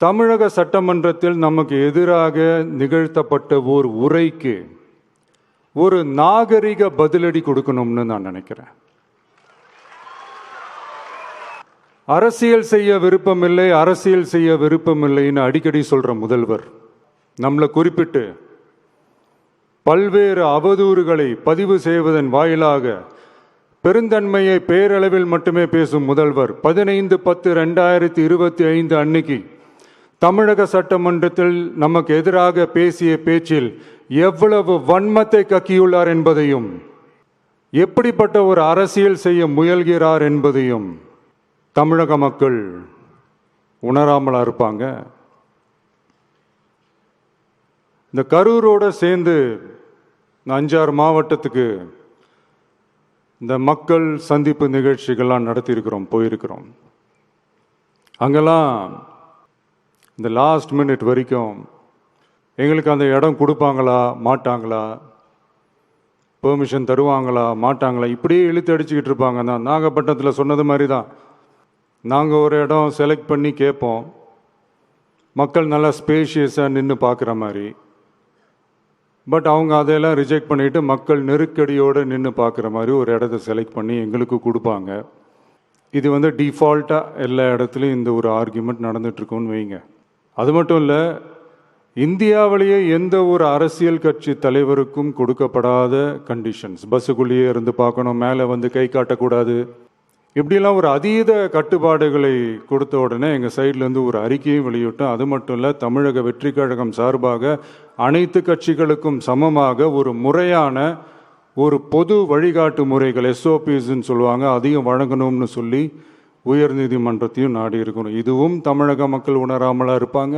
தமிழக சட்டமன்றத்தில் நமக்கு எதிராக நிகழ்த்தப்பட்ட ஓர் உரைக்கு ஒரு நாகரிக பதிலடி கொடுக்கணும்னு நான் நினைக்கிறேன். அரசியல் செய்ய விருப்பமில்லை, அரசியல் செய்ய விருப்பமில்லைன்னு அடிக்கடி சொல்ற முதல்வர் நம்மளை குறிப்பிட்டு பல்வேறு அவதூறுகளை பதிவு செய்வதன் வாயிலாக பெருந்தன்மையை பேரளவில் மட்டுமே பேசும் முதல்வர் 15/10/2025 அன்னைக்கு தமிழக சட்டமன்றத்தில் நமக்கு எதிராக பேசிய பேச்சில் எவ்வளவு வன்மத்தை கக்கியுள்ளார் என்பதையும், எப்படிப்பட்ட ஒரு அரசியல் செய்ய முயல்கிறார் என்பதையும் தமிழக மக்கள் உணராமலா இருப்பாங்க. இந்த கரூரோட சேர்ந்து 5-6 மாவட்டத்துக்கு இந்த மக்கள் சந்திப்பு நிகழ்ச்சிகள்லாம் நடத்தியிருக்கிறோம், போயிருக்கிறோம். அங்கெல்லாம் இந்த லாஸ்ட் மினிட் வரைக்கும் எங்களுக்கு அந்த இடம் கொடுப்பாங்களா மாட்டாங்களா, பெர்மிஷன் தருவாங்களா மாட்டாங்களா, இப்படியே இழுத்து அடிச்சுக்கிட்டு இருப்பாங்க. தான் நாகப்பட்டினத்தில் சொன்னது மாதிரி தான். நாங்கள் ஒரு இடம் செலக்ட் பண்ணி கேட்போம், மக்கள் நல்லா ஸ்பேஷியஸாக நின்று பார்க்குற மாதிரி. பட் அவங்க அதையெல்லாம் ரிஜெக்ட் பண்ணிவிட்டு மக்கள் நெருக்கடியோடு நின்று பார்க்குற மாதிரி ஒரு இடத்த செலக்ட் பண்ணி எங்களுக்கு கொடுப்பாங்க. இது டிஃபால்ட்டாக எல்லா இடத்துலையும் இந்த ஒரு ஆர்கியூமெண்ட் நடந்துகிட்ருக்கோன்னு வைங்க. அது மட்டும் இல்லை, இந்தியாவிலேயே எந்த ஒரு அரசியல் கட்சி தலைவருக்கும் கொடுக்கப்படாத கண்டிஷன்ஸ். பஸ்ஸுக்குள்ளேயே இருந்து பார்க்கணும், மேலே கை காட்டக்கூடாது, இப்படிலாம் ஒரு அதீத கட்டுப்பாடுகளை கொடுத்த உடனே எங்கள் சைட்லேருந்து ஒரு அறிக்கையும் வெளியிட்டோம். அது மட்டும் இல்லை, தமிழக வெற்றி கழகம் சார்பாக அனைத்து கட்சிகளுக்கும் சமமாக ஒரு முறையான ஒரு பொது வழிகாட்டு முறைகள் SOPஸ்ன்னு சொல்லுவாங்க, அதையும் வழங்கணும்னு சொல்லி உயர்நீதிமன்றத்தையும் நாடி இருக்கணும். இதுவும் தமிழக மக்கள் உணராமலா இருப்பாங்க.